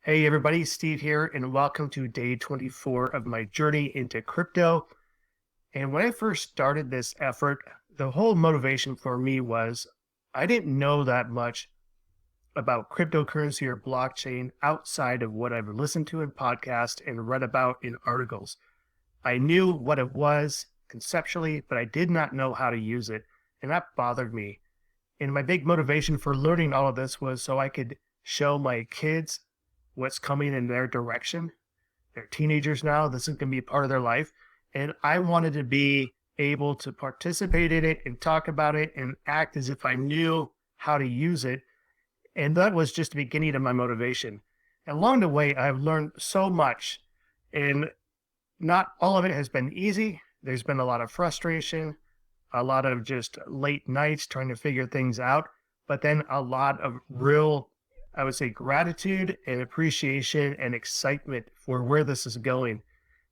Hey everybody, Steve here, and welcome to day 24 of my journey into crypto. And when I first started this effort, the whole motivation for me was I didn't know that much about cryptocurrency or blockchain outside of what I've listened to in podcasts and read about in articles. I knew what it was conceptually, but I did not know how to use it, and that bothered me. And my big motivation for learning all of this was so I could show my kids what's coming in their direction. They're teenagers now. This is going to be a part of their life. And I wanted to be able to participate in it and talk about it and act as if I knew how to use it. And that was just the beginning of my motivation. And along the way, I've learned so much. And not all of it has been easy. There's been a lot of frustration, a lot of just late nights trying to figure things out, but then a lot of real, I would say, gratitude and appreciation and excitement for where this is going.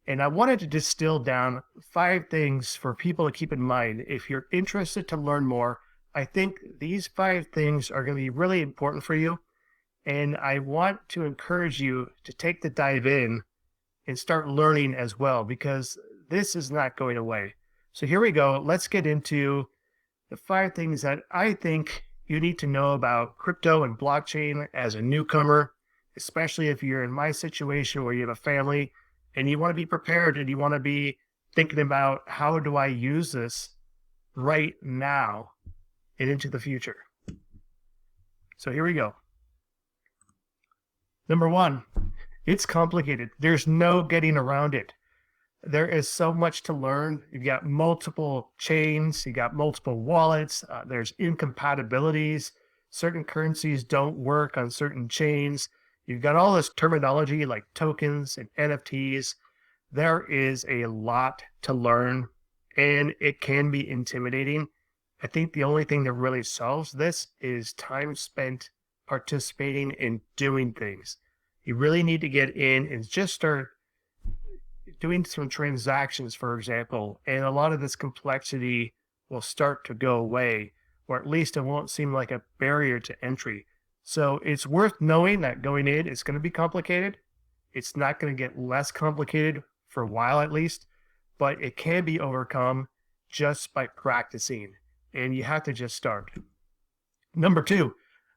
And I wanted to distill down 5 things for people to keep in mind. If you're interested to learn more, I think these 5 things are going to be really important for you. And I want to encourage you to take the dive in and start learning as well, because this is not going away. So here we go. Let's get into the 5 things that I think you need to know about crypto and blockchain as a newcomer, especially if you're in my situation where you have a family and you want to be prepared and you want to be thinking about how do I use this right now and into the future. So here we go. Number 1, it's complicated. There's no getting around it. There is so much to learn. You've got multiple chains, you got multiple wallets, there's incompatibilities. Certain currencies don't work on certain chains. You've got all this terminology like tokens and NFTs. There is a lot to learn, and it can be intimidating. I think the only thing that really solves this is time spent participating in doing things. You really need to get in and just start doing some transactions, for example, and a lot of this complexity will start to go away, or at least it won't seem like a barrier to entry. So it's worth knowing that going in, it's going to be complicated. It's not going to get less complicated for a while at least, but it can be overcome just by practicing, and you have to just start. Number 2,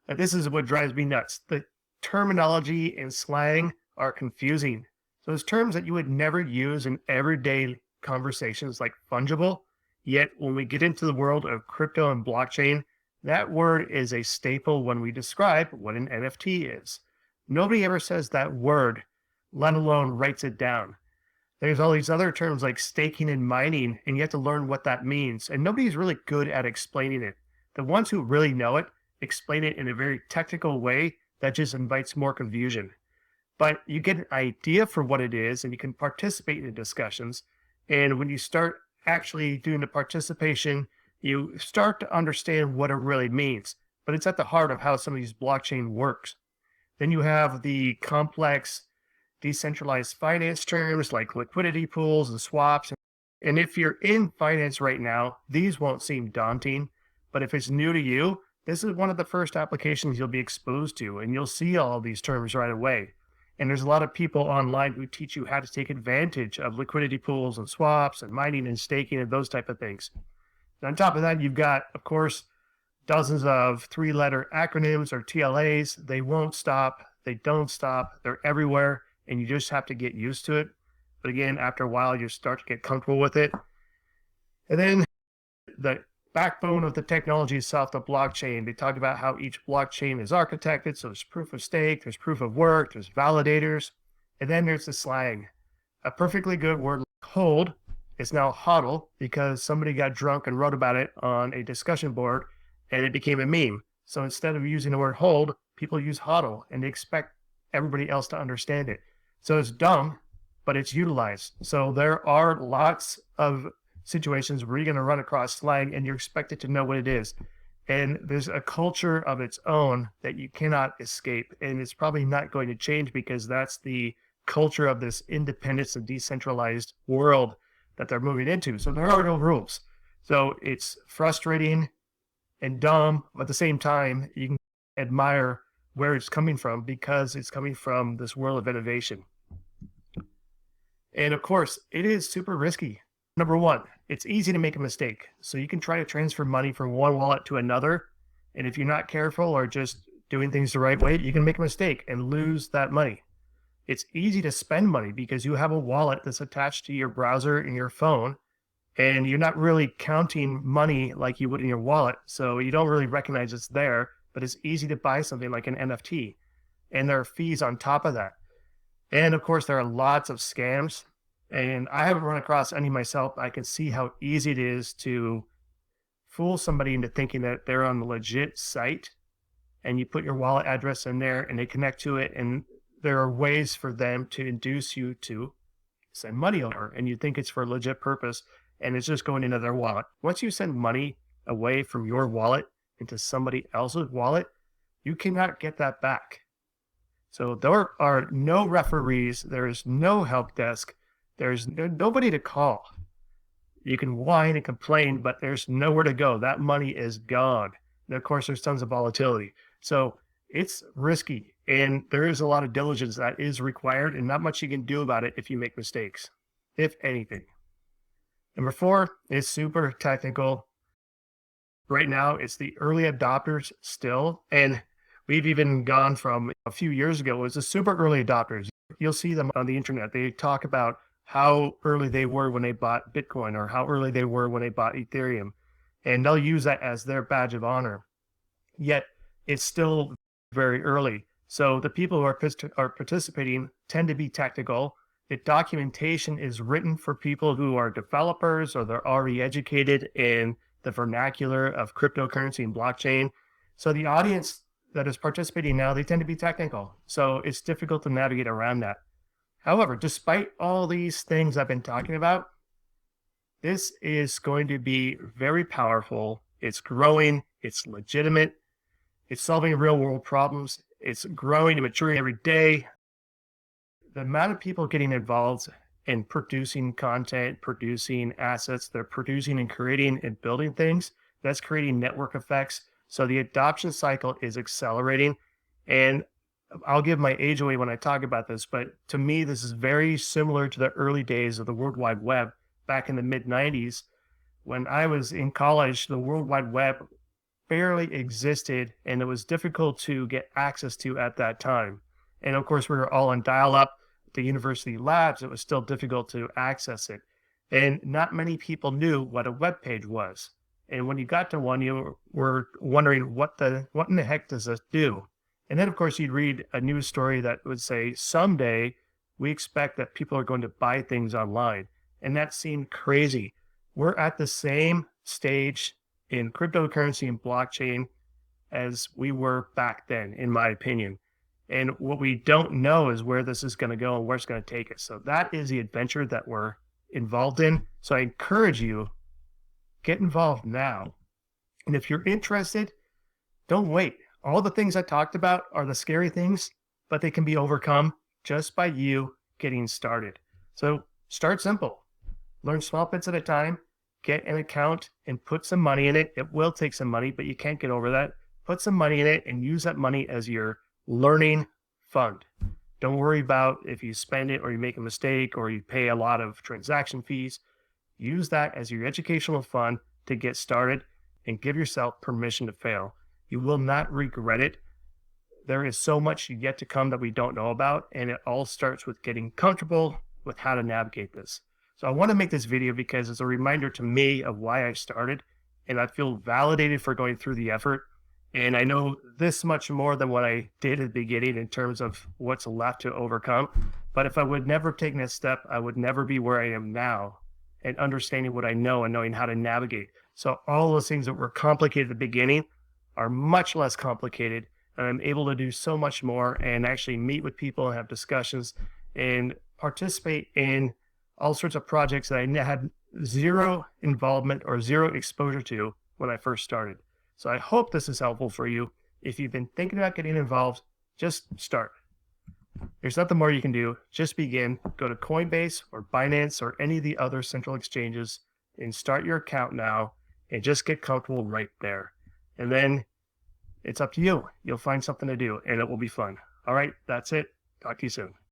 and this is what drives me nuts. The terminology and slang are confusing. Those terms that you would never use in everyday conversations, like fungible, yet when we get into the world of crypto and blockchain, that word is a staple when we describe what an NFT is. Nobody ever says that word, let alone writes it down. There's all these other terms like staking and mining, and you have to learn what that means. And nobody's really good at explaining it. The ones who really know it explain it in a very technical way that just invites more confusion. But you get an idea for what it is, and you can participate in the discussions. And when you start actually doing the participation, you start to understand what it really means. But it's at the heart of how some of these blockchain works. Then you have the complex decentralized finance terms like liquidity pools and swaps. And if you're in finance right now, these won't seem daunting. But if it's new to you, this is one of the first applications you'll be exposed to, and you'll see all of these terms right away. And there's a lot of people online who teach you how to take advantage of liquidity pools and swaps and mining and staking and those type of things. And on top of that, you've got, of course, dozens of 3-letter acronyms or TLAs. They won't stop. They don't stop. They're everywhere, and you just have to get used to it. But again, after a while, you start to get comfortable with it. And then the backbone of the technology itself, the blockchain. They talk about how each blockchain is architected. So there's proof of stake, there's proof of work, there's validators, and then there's the slang. A perfectly good word like hold is now hodl because somebody got drunk and wrote about it on a discussion board and it became a meme. So instead of using the word hold, people use hodl and they expect everybody else to understand it. So it's dumb, but it's utilized. So there are lots of situations where you're going to run across slang and you're expected to know what it is. And there's a culture of its own that you cannot escape. And it's probably not going to change because that's the culture of this independence and decentralized world that they're moving into. So there are no rules. So it's frustrating and dumb, but at the same time, you can admire where it's coming from because it's coming from this world of innovation. And of course, it is super risky. Number one, it's easy to make a mistake. So you can try to transfer money from one wallet to another. And if you're not careful or just doing things the right way, you can make a mistake and lose that money. It's easy to spend money because you have a wallet that's attached to your browser in your phone, and you're not really counting money like you would in your wallet. So you don't really recognize it's there, but it's easy to buy something like an NFT. And there are fees on top of that. And of course, there are lots of scams. And I haven't run across any myself. I can see how easy it is to fool somebody into thinking that they're on the legit site, and you put your wallet address in there and they connect to it. And there are ways for them to induce you to send money over, and you think it's for a legit purpose, and it's just going into their wallet. Once you send money away from your wallet into somebody else's wallet, you cannot get that back. So there are no referees, there is no help desk, there's nobody to call. You can whine and complain, but there's nowhere to go. That money is gone. And of course, there's tons of volatility. So it's risky, and there is a lot of diligence that is required, and not much you can do about it if you make mistakes, if anything. Number four is super technical. Right now, it's the early adopters still, and we've even gone from a few years ago, it was the super early adopters. You'll see them on the internet. They talk about how early they were when they bought Bitcoin, or how early they were when they bought Ethereum, and they'll use that as their badge of honor. Yet it's still very early. So the people who are participating tend to be technical. The documentation is written for people who are developers, or they're already educated in the vernacular of cryptocurrency and blockchain. So the audience that is participating now, they tend to be technical. So it's difficult to navigate around that. However, despite all these things I've been talking about, this is going to be very powerful. It's growing, it's legitimate, it's solving real world problems, it's growing and maturing every day. The amount of people getting involved in producing content, producing assets, they're producing and creating and building things, that's creating network effects. So the adoption cycle is accelerating. And I'll give my age away when I talk about this, but to me, this is very similar to the early days of the World Wide Web back in the mid 90s. When I was in college, the World Wide Web barely existed, and it was difficult to get access to at that time. And of course, we were all on dial up. The university labs, it was still difficult to access it. And not many people knew what a web page was. And when you got to one, you were wondering what in the heck does this do? And then of course you'd read a news story that would say, someday we expect that people are going to buy things online. And that seemed crazy. We're at the same stage in cryptocurrency and blockchain as we were back then, in my opinion. And what we don't know is where this is going to go and where it's going to take us. So that is the adventure that we're involved in. So I encourage you, get involved now. And if you're interested, don't wait. All the things I talked about are the scary things, but they can be overcome just by you getting started. So start simple. Learn small bits at a time. Get an account and put some money in it. It will take some money, but you can't get over that. Put some money in it and use that money as your learning fund. Don't worry about if you spend it or you make a mistake or you pay a lot of transaction fees. Use that as your educational fund to get started and give yourself permission to fail. You will not regret it. There is so much yet to come that we don't know about, and it all starts with getting comfortable with how to navigate this. So I want to make this video because it's a reminder to me of why I started, and I feel validated for going through the effort. And I know this much more than what I did at the beginning in terms of what's left to overcome. But if I would never take this step, I would never be where I am now and understanding what I know and knowing how to navigate. So all those things that were complicated at the beginning are much less complicated. And I'm able to do so much more and actually meet with people and have discussions and participate in all sorts of projects that I had zero involvement or zero exposure to when I first started. So I hope this is helpful for you. If you've been thinking about getting involved, just start. There's nothing more you can do. Just begin. Go to Coinbase or Binance or any of the other central exchanges and start your account now and just get comfortable right there. And then It's up to you. You'll find something to do and it will be fun. All right. That's it. Talk to you soon.